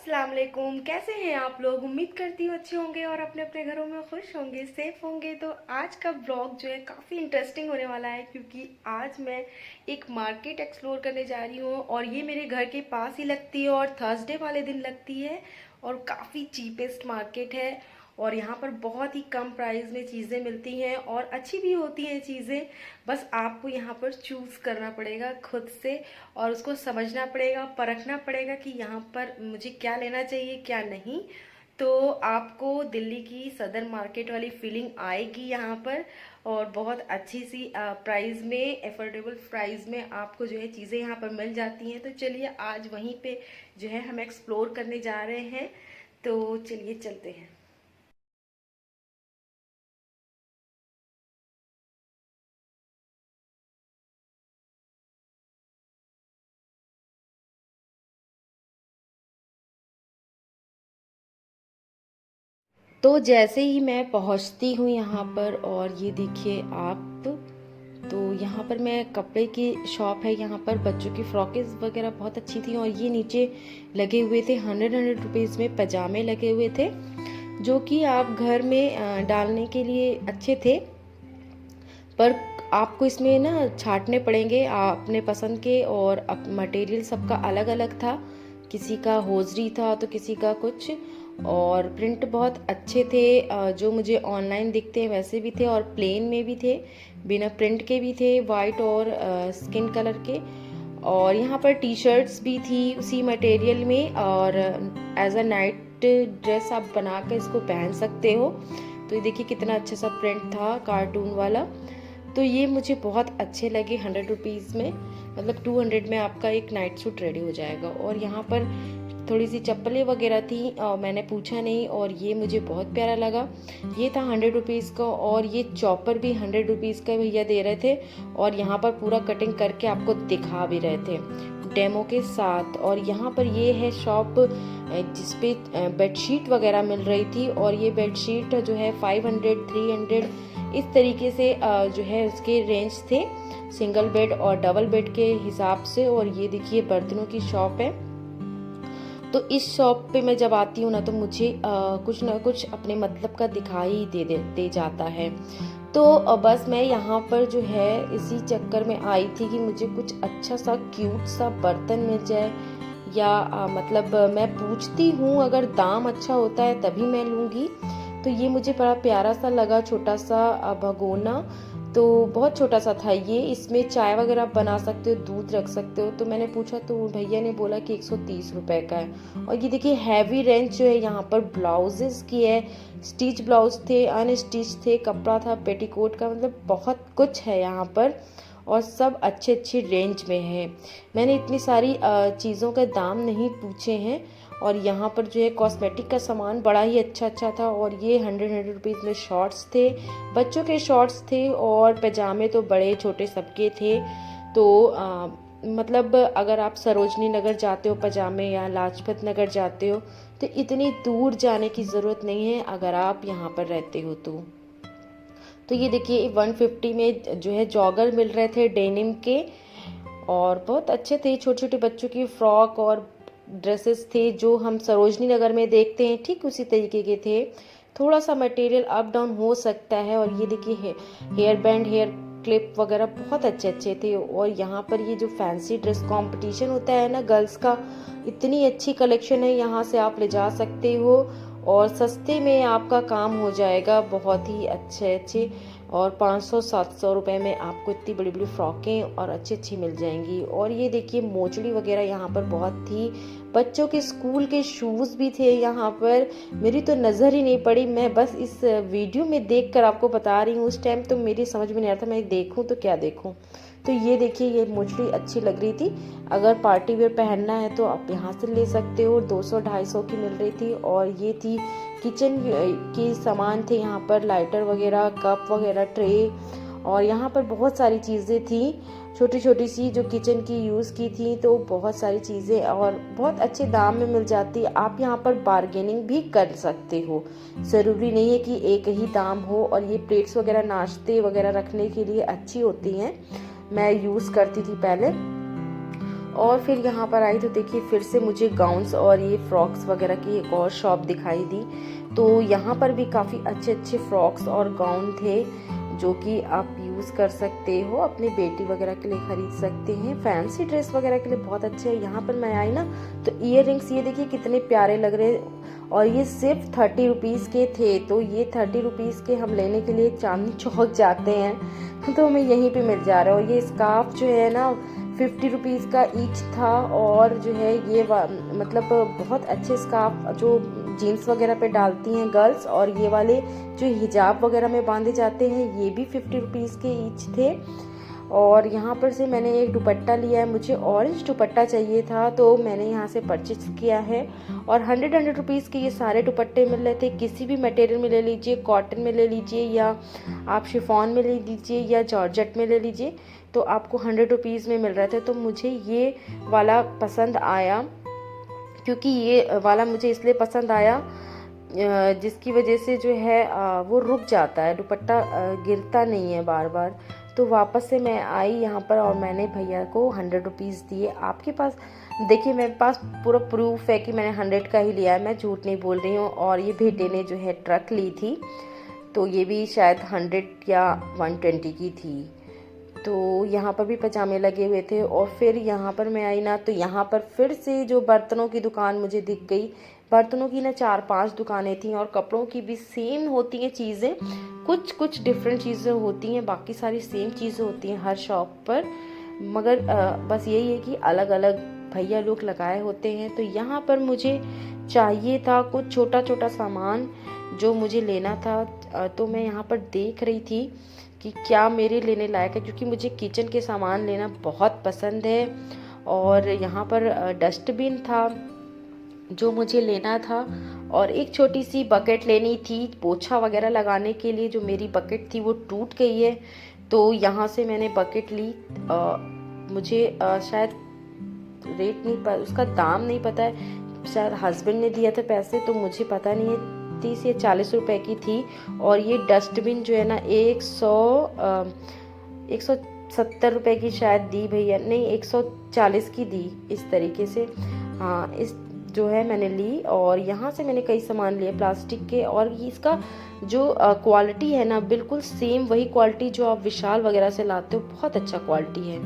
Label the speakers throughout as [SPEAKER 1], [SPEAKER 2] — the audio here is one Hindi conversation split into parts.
[SPEAKER 1] अस्सलाम वालेकुम। कैसे हैं आप लोग? उम्मीद करती हूँ अच्छे होंगे और अपने अपने घरों में खुश होंगे, सेफ होंगे। तो आज का ब्लॉग जो है काफ़ी इंटरेस्टिंग होने वाला है, क्योंकि आज मैं एक मार्केट एक्सप्लोर करने जा रही हूँ और ये मेरे घर के पास ही लगती है और थर्सडे वाले दिन लगती है और काफ़ी चीपेस्ट मार्केट है। और यहाँ पर बहुत ही कम प्राइस में चीज़ें मिलती हैं और अच्छी भी होती हैं चीज़ें। बस आपको यहाँ पर चूज़ करना पड़ेगा खुद से और उसको समझना पड़ेगा, परखना पड़ेगा कि यहाँ पर मुझे क्या लेना चाहिए क्या नहीं। तो आपको दिल्ली की सदर मार्केट वाली फीलिंग आएगी यहाँ पर। और बहुत अच्छी सी प्राइस में, एफोर्डेबल प्राइस में आपको जो है चीज़ें यहाँ पर मिल जाती हैं। तो चलिए आज वहीं पे जो है हम एक्सप्लोर करने जा रहे हैं। तो चलिए चलते हैं। तो जैसे ही मैं पहुंचती हूँ यहाँ पर, और ये देखिए आप, तो यहाँ पर मैं कपड़े की शॉप है। यहाँ पर बच्चों की फ्रॉकेस वगैरह बहुत अच्छी थी और ये नीचे लगे हुए थे 100 रुपीज़ में पजामे लगे हुए थे, जो कि आप घर में डालने के लिए अच्छे थे। पर आपको इसमें ना छांटने पड़ेंगे अपने पसंद के, और मटेरियल सबका अलग अलग था। किसी का होजरी था तो किसी का कुछ। और प्रिंट बहुत अच्छे थे, जो मुझे ऑनलाइन दिखते हैं वैसे भी थे और प्लेन में भी थे, बिना प्रिंट के भी थे, वाइट और स्किन कलर के। और यहाँ पर टी शर्ट्स भी थी उसी मटेरियल में, और एज अ नाइट ड्रेस आप बना कर इसको पहन सकते हो। तो ये देखिए कितना अच्छा सा प्रिंट था कार्टून वाला। तो ये मुझे बहुत अच्छे लगे 100 रुपीज़ में, मतलब 200 में आपका एक नाइट सूट रेडी हो जाएगा। और यहाँ पर थोड़ी सी चप्पलें वगैरह थी, मैंने पूछा नहीं, और ये मुझे बहुत प्यारा लगा। ये था 100 रुपीज़ का, और ये चॉपर भी 100 रुपीज़ का भैया दे रहे थे। और यहाँ पर पूरा कटिंग करके आपको दिखा भी रहे थे डेमो के साथ। और यहाँ पर ये है शॉप जिसपे बेडशीट वगैरह मिल रही थी, और ये बेडशीट जो है 500 300 इस तरीके से जो है उसके रेंज थे, सिंगल बेड और डबल बेड के हिसाब से। और ये देखिए बर्तनों की शॉप है। तो इस शॉप पे मैं जब आती हूँ ना, तो मुझे कुछ ना कुछ अपने मतलब का दिखाई दे जाता है। तो बस मैं यहाँ पर जो है इसी चक्कर में आई थी कि मुझे कुछ अच्छा सा क्यूट सा बर्तन मिल जाए, या मतलब मैं पूछती हूँ, अगर दाम अच्छा होता है तभी मैं लूँगी। तो ये मुझे बड़ा प्यारा सा लगा, छोटा सा भगोना। तो बहुत छोटा सा था ये, इसमें चाय वगैरह आप बना सकते हो, दूध रख सकते हो। तो मैंने पूछा तो भैया ने बोला कि 130 रुपए का है। और ये देखिए हैवी रेंज जो है यहाँ पर ब्लाउजेस की है, स्टिच ब्लाउज थे, अनस्टिच थे, कपड़ा था पेटीकोट का, मतलब बहुत कुछ है यहाँ पर। और सब अच्छे अच्छे रेंज में है। मैंने इतनी सारी चीज़ों का दाम नहीं पूछे हैं। और यहाँ पर जो है कॉस्मेटिक का सामान बड़ा ही अच्छा अच्छा था। और ये 100 रुपीज़ में शॉर्ट्स थे, बच्चों के शॉर्ट्स थे, और पैजामे तो बड़े छोटे सबके थे। तो मतलब अगर आप सरोजनी नगर जाते हो पजामे, या लाजपत नगर जाते हो, तो इतनी दूर जाने की ज़रूरत नहीं है अगर आप यहाँ पर रहते हो तो ये देखिए 150 में जो है जॉगर मिल रहे थे डेनिम के, और बहुत अच्छे थे। छोटे छोटे बच्चों की फ्रॉक और ड्रेसेस थे जो हम सरोजनी नगर में देखते हैं, ठीक उसी तरीके के थे। थोड़ा सा मटेरियल अप डाउन हो सकता है। और ये देखिए हेयर बैंड, हेयर क्लिप वगैरह बहुत अच्छे अच्छे थे। और यहाँ पर ये जो फैंसी ड्रेस कंपटीशन होता है ना गर्ल्स का, इतनी अच्छी कलेक्शन है, यहाँ से आप ले जा सकते हो और सस्ते में आपका काम हो जाएगा, बहुत ही अच्छे अच्छे। और 500-700 रुपये में आपको इतनी बड़ी बड़ी फ्रॉकें और अच्छी अच्छी मिल जाएंगी। और ये देखिए मोचड़ी वगैरह यहाँ पर बहुत थी, बच्चों के स्कूल के शूज़ भी थे यहाँ पर। मेरी तो नज़र ही नहीं पड़ी, मैं बस इस वीडियो में देख कर आपको बता रही हूँ। उस टाइम तो मेरी समझ में नहीं आता मैं देखूँ तो क्या देखूँ। तो ये देखिए ये मोचड़ी अच्छी लग रही थी, अगर पार्टी वेयर पहनना है तो आप यहाँ से ले सकते हो। 200-250 की मिल रही थी। और ये थी किचन की सामान थे यहाँ पर, लाइटर वगैरह, कप वगैरह, ट्रे, और यहाँ पर बहुत सारी चीज़ें थी छोटी छोटी सी जो किचन की यूज़ की थी। तो बहुत सारी चीज़ें और बहुत अच्छे दाम में मिल जाती है। आप यहाँ पर बार्गेनिंग भी कर सकते हो, ज़रूरी नहीं है कि एक ही दाम हो। और ये प्लेट्स वगैरह नाश्ते वगैरह रखने के लिए अच्छी होती हैं, मैं यूज़ करती थी पहले। और फिर यहाँ पर आई तो देखिए फिर से मुझे गाउन्स और ये फ्रॉक्स वगैरह की एक और शॉप दिखाई दी। तो यहाँ पर भी काफ़ी अच्छे अच्छे फ्रॉक्स और गाउन थे जो कि आप यूज़ कर सकते हो, अपनी बेटी वगैरह के लिए ख़रीद सकते हैं। फैंसी ड्रेस वगैरह के लिए बहुत अच्छे हैं। यहाँ पर मैं आई ना तो ईयर रिंग्स ये देखिए कितने प्यारे लग रहे हैं और ये सिर्फ 30 रुपीज़ के थे। तो ये 30 रुपीज़ के हम लेने के लिए चांदनी चौक जाते हैं तो हमें यहीं पे मिल जा रहा है। और ये स्कार्फ जो है ना 50 रुपीज़ का ईच था। और जो है ये मतलब बहुत अच्छे स्कार्फ जो जीन्स वगैरह पे डालती हैं गर्ल्स, और ये वाले जो हिजाब वगैरह में बांधे जाते हैं ये भी 50 रुपीज़ के ईच थे। और यहाँ पर से मैंने एक दुपट्टा लिया है, मुझे ऑरेंज दुपट्टा चाहिए था तो मैंने यहाँ से परचेज किया है। और 100 रुपीज़ के ये सारे दुपट्टे मिल रहे थे। किसी भी मटेरियल में ले लीजिए, कॉटन में ले लीजिए या आप शिफॉन में ले लीजिए या जॉर्जेट में ले लीजिए, तो आपको 100 रुपीज़ में मिल रहे थे। तो मुझे ये वाला पसंद आया, क्योंकि ये वाला मुझे इसलिए पसंद आया जिसकी वजह से जो है वो रुक जाता है, दुपट्टा गिरता नहीं है बार बार। तो वापस से मैं आई यहाँ पर और मैंने भैया को 100 रुपीज़ दिए। आपके पास देखिए मेरे पास पूरा प्रूफ है कि मैंने 100 का ही लिया है, मैं झूठ नहीं बोल रही हूँ। और ये बेटे ने जो है ट्रक ली थी तो ये भी शायद 100 या 120 की थी। तो यहाँ पर भी पजामे लगे हुए थे। और फिर यहाँ पर मैं आई ना तो यहाँ पर फिर से जो बर्तनों की दुकान मुझे दिख गई। बर्तनों की ना 4-5 दुकानें थी और कपड़ों की भी सेम होती हैं चीज़ें, कुछ कुछ डिफरेंट चीज़ें होती हैं, बाकी सारी सेम चीज़ें होती हैं हर शॉप पर, मगर बस यही है कि अलग अलग भैया लोग लगाए होते हैं। तो यहाँ पर मुझे चाहिए था कुछ छोटा छोटा सामान जो मुझे लेना था। तो मैं यहाँ पर देख रही थी कि क्या मेरे लेने लायक है, क्योंकि मुझे किचन के सामान लेना बहुत पसंद है। और यहाँ पर डस्टबिन था जो मुझे लेना था, और एक छोटी सी बकेट लेनी थी पोछा वगैरह लगाने के लिए। जो मेरी बकेट थी वो टूट गई है तो यहाँ से मैंने बकेट ली। मुझे शायद रेट नहीं पता, उसका दाम नहीं पता है, शायद हस्बैंड ने दिया था पैसे तो मुझे पता नहीं है, 30 या 40 रुपए की थी। और ये डस्टबिन जो है ना 170 रुपए की शायद दी भैया, नहीं 140 की दी इस तरीके से। हाँ, इस जो है मैंने ली। और यहाँ से मैंने कई सामान लिए प्लास्टिक के, और इसका जो क्वालिटी है ना बिल्कुल सेम वही क्वालिटी जो आप विशाल वगैरह से लाते हो, बहुत अच्छा क्वालिटी है।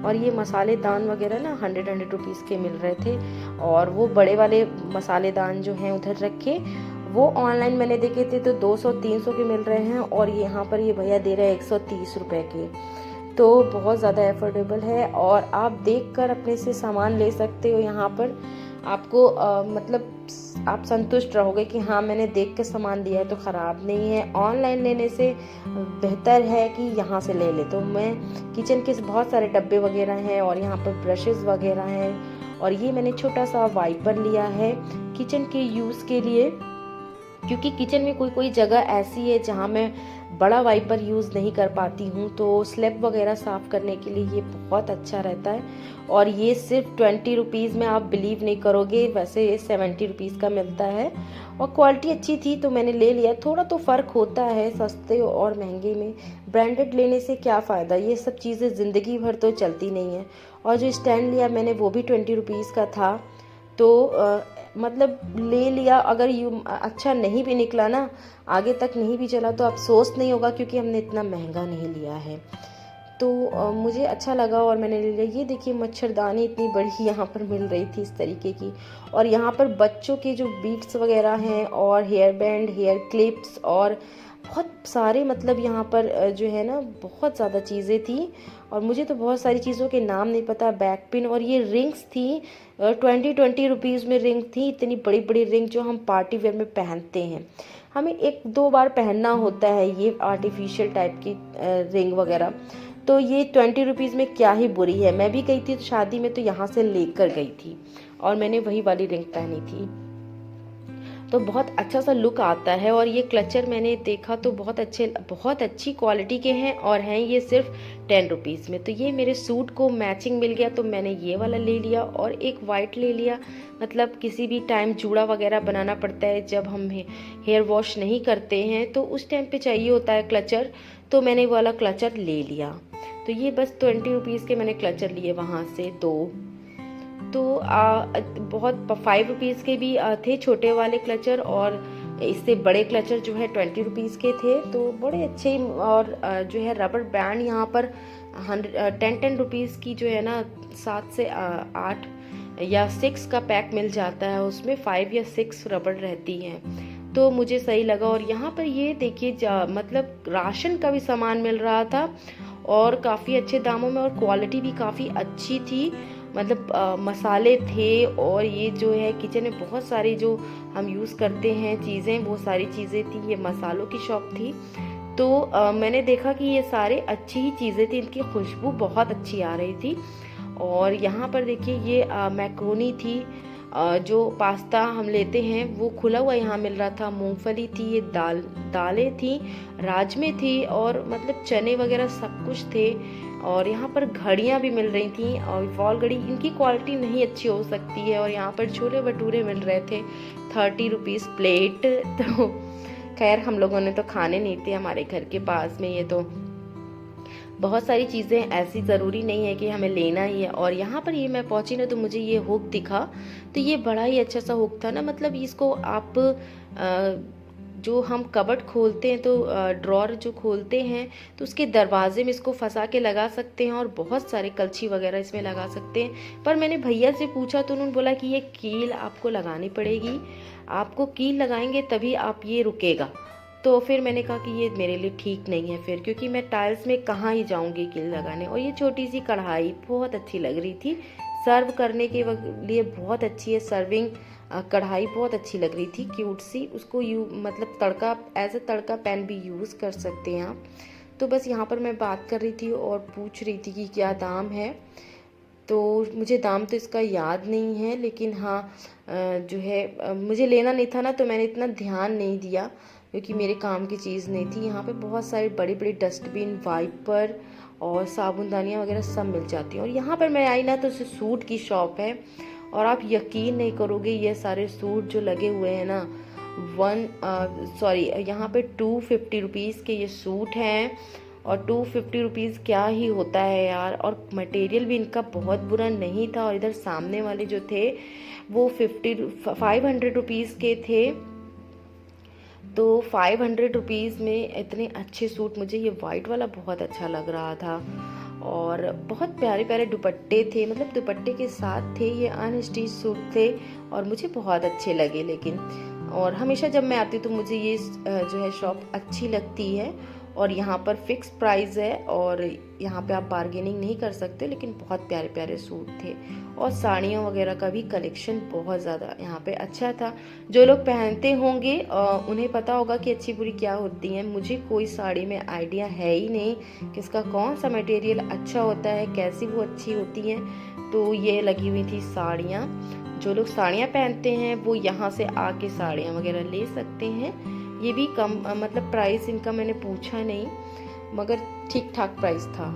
[SPEAKER 1] और ये मसालेदान वगैरह ना 100 रुपीज़ के मिल रहे थे। और वो बड़े वाले मसालेदान जो हैं उधर रखे, वो ऑनलाइन मैंने देखे थे तो 200-300 के मिल रहे हैं, और यहाँ पर ये भैया दे रहे हैं 130 रुपए के। तो बहुत ज़्यादा एफोर्डेबल है और आप देखकर अपने से सामान ले सकते हो। यहाँ पर आपको मतलब आप संतुष्ट रहोगे कि हाँ मैंने देख के सामान लिया है तो ख़राब नहीं है। ऑनलाइन लेने से बेहतर है कि यहाँ से ले ले। तो मैं किचन के बहुत सारे डब्बे वगैरह हैं और यहाँ पर ब्रशेस वगैरह हैं, और ये मैंने छोटा सा वाइपर लिया है किचन के यूज़ के लिए, क्योंकि किचन में कोई कोई जगह ऐसी है जहाँ मैं बड़ा वाइपर यूज़ नहीं कर पाती हूँ, तो स्लैब वगैरह साफ़ करने के लिए ये बहुत अच्छा रहता है। और ये सिर्फ 20 रुपीज़ में, आप बिलीव नहीं करोगे, वैसे ये 70 रुपीज़ का मिलता है। और क्वालिटी अच्छी थी तो मैंने ले लिया। थोड़ा तो फ़र्क होता है सस्ते और महंगे में, ब्रांडेड लेने से क्या फ़ायदा, ये सब चीज़ें ज़िंदगी भर तो चलती नहीं है। और जो स्टैंड लिया मैंने वो भी 20 रुपीज़ का था, तो मतलब ले लिया। अगर अच्छा नहीं भी निकला ना, आगे तक नहीं भी चला, तो अफसोस नहीं होगा क्योंकि हमने इतना महंगा नहीं लिया है। तो मुझे अच्छा लगा और मैंने ले लिया। ये देखिए मच्छरदानी इतनी बड़ी यहाँ पर मिल रही थी इस तरीके की। और यहाँ पर बच्चों के जो बीट्स वगैरह हैं और हेयर बैंड, हेयर क्लिप्स और बहुत सारे, मतलब यहाँ पर जो है ना बहुत ज़्यादा चीज़ें थी। और मुझे तो बहुत सारी चीज़ों के नाम नहीं पता। बैक पिन और ये रिंग्स थी, 20 रुपीज़ में रिंग थी, इतनी बड़ी बड़ी रिंग जो हम पार्टी वेयर में पहनते हैं। हमें 1-2 बार पहनना होता है ये आर्टिफिशियल टाइप की रिंग वगैरह। तो ये 20 रुपीज़ में क्या ही बुरी है। मैं भी गई थी शादी में तो यहाँ से लेकर गई थी और मैंने वही वाली रिंग पहनी थी, तो बहुत अच्छा सा लुक आता है। और ये क्लचर मैंने देखा तो बहुत अच्छी क्वालिटी के हैं और हैं ये सिर्फ 10 रुपीज़ में। तो ये मेरे सूट को मैचिंग मिल गया तो मैंने ये वाला ले लिया। और एक वाइट ले लिया, मतलब किसी भी टाइम जूड़ा वगैरह बनाना पड़ता है जब हम हेयर वॉश नहीं करते हैं तो उस टाइम पे चाहिए होता है क्लचर, तो मैंने वाला क्लचर ले लिया। तो ये बस 20 रुपीज़ के मैंने क्लचर लिए वहाँ से 2। तो बहुत 5 रुपीज़ के भी थे छोटे वाले क्लचर, और इससे बड़े क्लचर जो है 20 रुपीज़ के थे, तो बड़े अच्छे। और जो है रबर बैंड यहाँ पर 10 रुपीज़ की जो है ना 7 से 8 या 6 का पैक मिल जाता है, उसमें 5 या 6 रबड़ रहती हैं, तो मुझे सही लगा। और यहाँ पर ये देखिए मतलब राशन का भी सामान मिल रहा था और काफ़ी अच्छे दामों में, और क्वालिटी भी काफ़ी अच्छी थी। मतलब मसाले थे, और ये जो है किचन में बहुत सारी जो हम यूज़ करते हैं चीज़ें, वो सारी चीज़ें थी। ये मसालों की शॉप थी, तो मैंने देखा कि ये सारे अच्छी ही चीज़ें थी, इनकी खुशबू बहुत अच्छी आ रही थी। और यहाँ पर देखिए ये मैक्रोनी थी, जो पास्ता हम लेते हैं वो खुला हुआ यहाँ मिल रहा था। मूंगफली थी, ये दालें थी, राजमे थी, और मतलब चने वगैरह सब कुछ थे। और यहाँ पर घड़ियाँ भी मिल रही थी, और वॉल घड़ी, इनकी क्वालिटी नहीं अच्छी हो सकती है। और यहाँ पर छोले भटूरे मिल रहे थे 30 रुपीज़ प्लेट। तो खैर हम लोगों ने तो खाने नहीं थे, हमारे घर के पास में ये तो बहुत सारी चीज़ें, ऐसी ज़रूरी नहीं है कि हमें लेना ही है। और यहाँ पर ये मैं पहुँची ना, तो मुझे ये हुक दिखा, तो ये बड़ा ही अच्छा सा हुक था ना। मतलब इसको आप जो हम कबर्ड खोलते हैं, तो ड्रॉर जो खोलते हैं, तो उसके दरवाजे में इसको फंसा के लगा सकते हैं, और बहुत सारे कलछी वगैरह इसमें लगा सकते हैं। पर मैंने भैया से पूछा तो उन्होंने बोला कि ये कील आपको लगानी पड़ेगी, आपको कील लगाएंगे तभी आप ये रुकेगा। तो फिर मैंने कहा कि ये मेरे लिए ठीक नहीं है फिर, क्योंकि मैं टाइल्स में कहाँ ही जाऊँगी कील लगाने। और ये छोटी सी कढ़ाई बहुत अच्छी लग रही थी, सर्व करने के लिए बहुत अच्छी है। सर्विंग कढ़ाई बहुत अच्छी लग रही थी, क्यूट सी। उसको मतलब तड़का, एज ए तड़का पैन भी यूज़ कर सकते हैं आप। तो बस यहाँ पर मैं बात कर रही थी और पूछ रही थी कि क्या दाम है। तो मुझे दाम तो इसका याद नहीं है, लेकिन हाँ जो है मुझे लेना नहीं था ना, तो मैंने इतना ध्यान नहीं दिया, क्योंकि मेरे काम की चीज़ नहीं थी। यहाँ पे बहुत सारी बड़ी बड़ी डस्टबिन, वाइपर और साबुनदानियाँ वगैरह सब मिल जाती हैं। और यहाँ पर मैं आई ना, तो सूट की शॉप है, और आप यकीन नहीं करोगे, ये सारे सूट जो लगे हुए हैं ना, यहाँ पे 250 रुपीज़ के ये सूट हैं। और 250 रुपीज़ क्या ही होता है यार, और मटेरियल भी इनका बहुत बुरा नहीं था। और इधर सामने वाले जो थे वो 500 रुपीज़ के थे, तो 500 रुपीज़ में इतने अच्छे सूट। मुझे ये वाइट वाला बहुत अच्छा लग रहा था, और बहुत प्यारे प्यारे दुपट्टे थे, मतलब दुपट्टे के साथ थे, ये अनस्टिच सूट थे, और मुझे बहुत अच्छे लगे। लेकिन और हमेशा जब मैं आती हूँ तो मुझे ये जो है शॉप अच्छी लगती है। और यहाँ पर फिक्स प्राइस है, और यहाँ पे आप बार्गेनिंग नहीं कर सकते। लेकिन बहुत प्यारे प्यारे सूट थे, और साड़ियों वगैरह का भी कलेक्शन बहुत ज़्यादा यहाँ पे अच्छा था। जो लोग पहनते होंगे उन्हें पता होगा कि अच्छी बुरी क्या होती हैं। मुझे कोई साड़ी में आइडिया है ही नहीं कि इसका कौन सा मटेरियल अच्छा होता है, कैसी वो अच्छी होती हैं। तो ये लगी हुई थी साड़ियाँ। जो लोग साड़ियाँ पहनते हैं वो यहाँ से आके साड़ियाँ वगैरह ले सकते हैं। ये भी कम मतलब प्राइस इनका मैंने पूछा नहीं, मगर ठीक ठाक प्राइस था।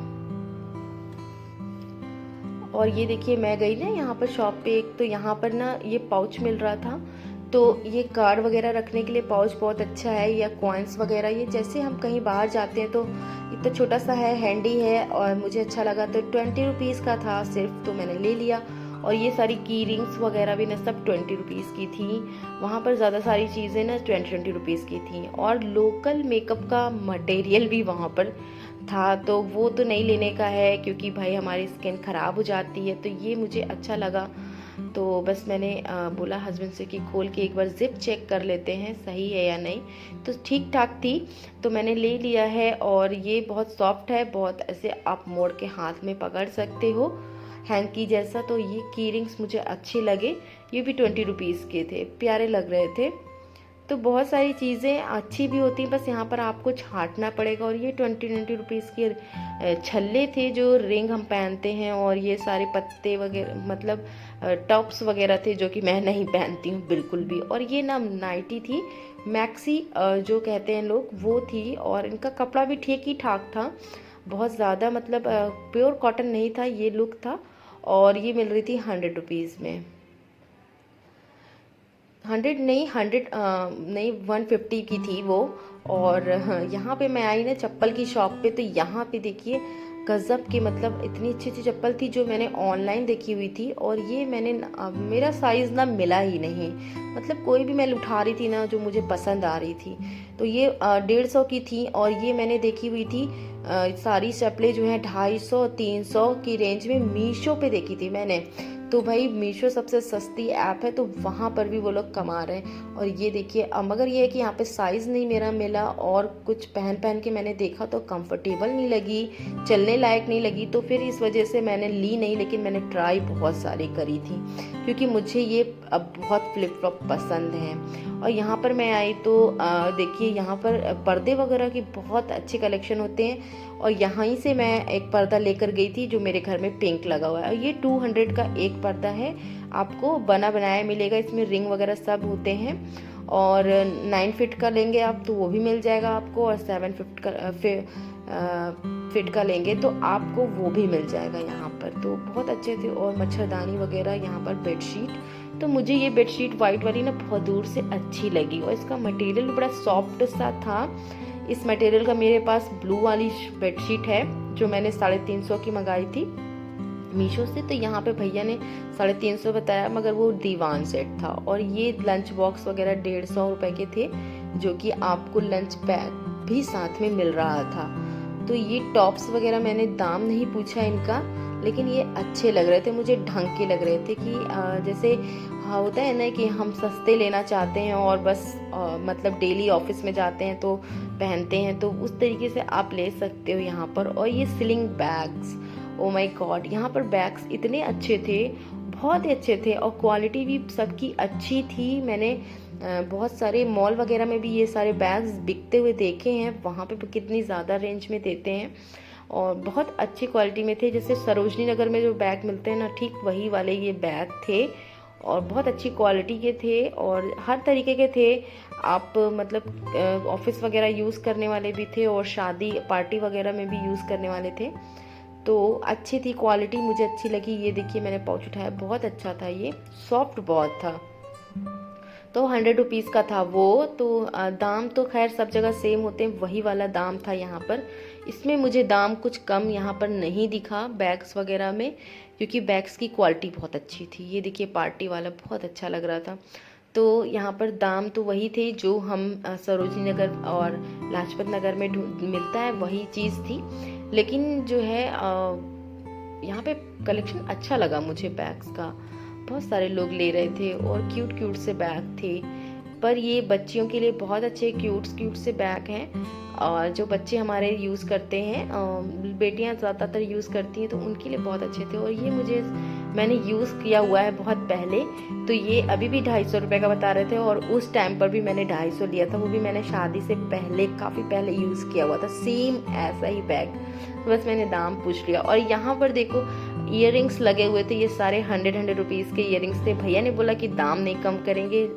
[SPEAKER 1] और ये देखिए मैं गई ना यहाँ पर शॉप पे एक, तो यहाँ पर ना ये पाउच मिल रहा था। तो ये कार्ड वगैरह रखने के लिए पाउच बहुत अच्छा है, या कॉइन्स वगैरह, ये जैसे हम कहीं बाहर जाते हैं तो इतना छोटा सा है, हैंडी है, और मुझे अच्छा लगा। तो 20 रुपीज़ का था सिर्फ, तो मैंने ले लिया। और ये सारी की रिंग्स वगैरह भी ना सब 20 रुपीज़ की थी। वहाँ पर ज़्यादा सारी चीज़ें ना 20 रुपीज़ की थी। और लोकल मेकअप का मटेरियल भी वहाँ पर था, तो वो तो नहीं लेने का है, क्योंकि भाई हमारी स्किन ख़राब हो जाती है। तो ये मुझे अच्छा लगा, तो बस मैंने बोला हस्बैंड से कि खोल के एक बार ज़िप चेक कर लेते हैं सही है या नहीं। तो ठीक ठाक थी, तो मैंने ले लिया है। और ये बहुत सॉफ्ट है, बहुत ऐसे आप मोड़ के हाथ में पकड़ सकते हो, हैंकी जैसा। तो ये की रिंग्स मुझे अच्छे लगे, ये भी 20 रुपीज़ के थे, प्यारे लग रहे थे। तो बहुत सारी चीज़ें अच्छी भी होती हैं, बस यहाँ पर आपको छांटना पड़ेगा। और ये 20 रुपीज़ के छल्ले थे जो रिंग हम पहनते हैं, और ये सारे पत्ते वगैरह, मतलब टॉप्स वगैरह थे, जो कि मैं नहीं पहनती हूँ बिल्कुल भी। और ये ना नाइटी थी, मैक्सी जो कहते हैं लोग, वो थी। और इनका कपड़ा भी ठीक ही ठाक था, बहुत ज़्यादा मतलब प्योर कॉटन नहीं था, ये लुक था। और ये मिल रही थी 100 रुपीज़ में। 100 नहीं, 100 नहीं, 150 की थी वो। और यहाँ पे मैं आई ना चप्पल की शॉप पे, तो यहाँ पे देखिए गज़ब की, मतलब इतनी अच्छी चप्पल थी जो मैंने ऑनलाइन देखी हुई थी, और ये मैंने मेरा साइज़ ना मिला ही नहीं। मतलब कोई भी मैं उठा रही थी ना जो मुझे पसंद आ रही थी, तो ये 150 की थी, और ये मैंने देखी हुई थी सारी चप्पलें जो हैं 250-300 की रेंज में मीशो पे देखी थी मैंने। तो भाई मीशो सबसे सस्ती ऐप है, तो वहाँ पर भी वो लोग कमा रहे हैं। और ये देखिए, मगर ये है कि यहाँ पे साइज़ नहीं मेरा मिला, और कुछ पहन के मैंने देखा तो कंफर्टेबल नहीं लगी, चलने लायक नहीं लगी, तो फिर इस वजह से मैंने ली नहीं। लेकिन मैंने ट्राई बहुत सारी करी थी, क्योंकि मुझे ये अब बहुत फ्लिप फ्लॉप पसंद हैं। और यहाँ पर मैं आई तो देखिए, यहाँ पर पर्दे वगैरह की बहुत अच्छे कलेक्शन होते हैं, और यहाँ ही से मैं एक पर्दा लेकर गई थी जो मेरे घर में पिंक लगा हुआ है। ये 200 का एक पर्दा है, आपको बना बनाया मिलेगा, इसमें रिंग वगैरह सब होते हैं। और 9 फीट का लेंगे आप तो वो भी मिल जाएगा आपको, और 7 फिट का लेंगे तो आपको वो भी मिल जाएगा यहाँ पर। तो बहुत अच्छे थे, और मच्छरदानी वगैरह, यहाँ पर बेडशीट। तो मुझे ये बेडशीट वाइट वाली ना बहुत दूर से अच्छी लगी, और इसका मटेरियल बड़ा सॉफ्ट सा था। इस मटेरियल का मेरे पास ब्लू वाली बेडशीट है जो मैंने 350 की मंगाई थी मीशो से। तो यहाँ पे भैया ने 350 बताया, मगर वो दीवान सेट था। और ये लंच बॉक्स वगैरह 150 रुपए के थे, जो कि आपको लंच पैक भी साथ में मिल रहा था। तो ये टॉप्स वगैरह मैंने दाम नहीं पूछा इनका, लेकिन ये अच्छे लग रहे थे, मुझे ढंग के लग रहे थे कि जैसे होता है ना कि हम सस्ते लेना चाहते हैं और बस मतलब डेली ऑफिस में जाते हैं तो पहनते हैं, तो उस तरीके से आप ले सकते हो यहाँ पर। और ये ceiling bags, oh my God, यहाँ पर बैग्स इतने अच्छे थे, बहुत ही अच्छे थे, और क्वालिटी भी सबकी अच्छी थी। मैंने बहुत सारे मॉल वगैरह में भी ये सारे बैग्स बिकते हुए देखे हैं, वहाँ पे कितनी ज़्यादा रेंज में देते हैं, और बहुत अच्छी क्वालिटी में थे। जैसे सरोजनी नगर में जो बैग मिलते हैं ना, ठीक वही वाले ये बैग थे, और बहुत अच्छी क्वालिटी के थे, और हर तरीके के थे। आप मतलब ऑफिस वगैरह यूज़ करने वाले भी थे, और शादी पार्टी वगैरह में भी यूज़ करने वाले थे। तो अच्छी थी क्वालिटी, मुझे अच्छी लगी। ये देखिए, मैंने पाउच उठाया, बहुत अच्छा था, ये सॉफ्ट बहुत था। तो 100 रुपीज़ का था वो। तो दाम तो खैर सब जगह सेम होते हैं, वही वाला दाम था यहाँ पर। इसमें मुझे दाम कुछ कम यहाँ पर नहीं दिखा बैग्स वगैरह में, क्योंकि बैग्स की क्वालिटी बहुत अच्छी थी। ये देखिए, पार्टी वाला बहुत अच्छा लग रहा था। तो यहाँ पर दाम तो वही थे जो हम सरोजनी नगर और लाजपत नगर में मिलता है, वही चीज़ थी। लेकिन जो है यहाँ पे कलेक्शन अच्छा लगा मुझे बैग्स का, बहुत सारे लोग ले रहे थे, और क्यूट क्यूट से बैग थे। पर ये बच्चियों के लिए बहुत अच्छे क्यूट क्यूट से बैग हैं, और जो बच्चे हमारे यूज़ करते हैं, बेटियां ज़्यादातर यूज़ करती हैं, तो उनके लिए बहुत अच्छे थे। और ये मैंने यूज़ किया हुआ है बहुत पहले, तो ये अभी भी 250 रुपये का बता रहे थे, और उस टाइम पर भी मैंने 250 लिया था, वो भी मैंने शादी से पहले काफ़ी पहले यूज़ किया हुआ था, सेम ऐसा ही बैग। बस मैंने दाम पूछ लिया। और यहाँ पर देखो, इयररिंग्स लगे हुए थे, ये सारे 100 रुपीज़ के इयररिंग्स थे। भैया ने बोला कि दाम नहीं कम करेंगे,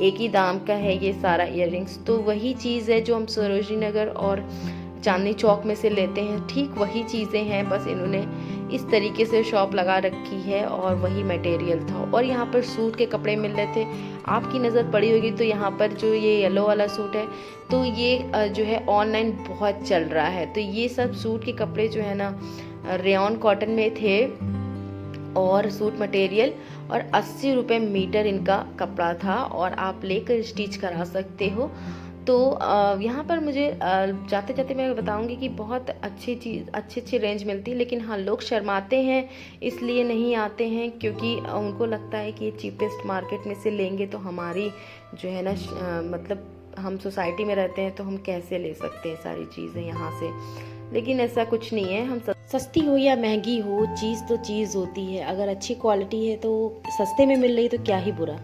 [SPEAKER 1] एक ही दाम का है ये सारा इयररिंग्स। तो वही चीज़ है जो हम सरोजनी नगर और चांदनी चौक में से लेते हैं, ठीक वही चीज़ें हैं, बस इन्होंने इस तरीके से शॉप लगा रखी है, और वही मटेरियल था। और यहाँ पर सूट के कपड़े मिल रहे थे, आपकी नज़र पड़ी होगी तो यहाँ पर जो ये येलो वाला सूट है, तो ये जो है ऑनलाइन बहुत चल रहा है। तो ये सब सूट के कपड़े जो है ना, रेयॉन कॉटन में थे, और सूट मटेरियल, और 80 रुपये मीटर इनका कपड़ा था, और आप लेकर स्टिच करा सकते हो। तो यहाँ पर मुझे जाते जाते मैं बताऊंगी कि बहुत अच्छी चीज़, अच्छी रेंज मिलती है। लेकिन हाँ, लोग शर्माते हैं, इसलिए नहीं आते हैं, क्योंकि उनको लगता है कि ये चीपेस्ट मार्केट में से लेंगे तो हमारी जो है ना मतलब हम सोसाइटी में रहते हैं तो हम कैसे ले सकते हैं सारी चीज़ें यहाँ से। लेकिन ऐसा कुछ नहीं है, हम सस्ती हो या महंगी हो, चीज़ तो चीज़ होती है। अगर अच्छी क्वालिटी है तो सस्ते में मिल रही तो क्या ही बुरा।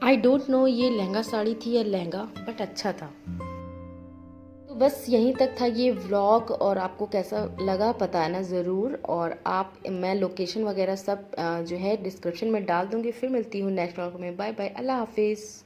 [SPEAKER 1] आई डोंट नो ये लहंगा साड़ी थी या लहंगा, बट अच्छा था। तो बस यहीं तक था ये व्लॉग, और आपको कैसा लगा बताना ज़रूर। और मैं लोकेशन वगैरह सब जो है डिस्क्रिप्शन में डाल दूँगी। फिर मिलती हूँ नेक्स्ट व्लॉग में। बाय बाय, अल्लाह हाफिज़।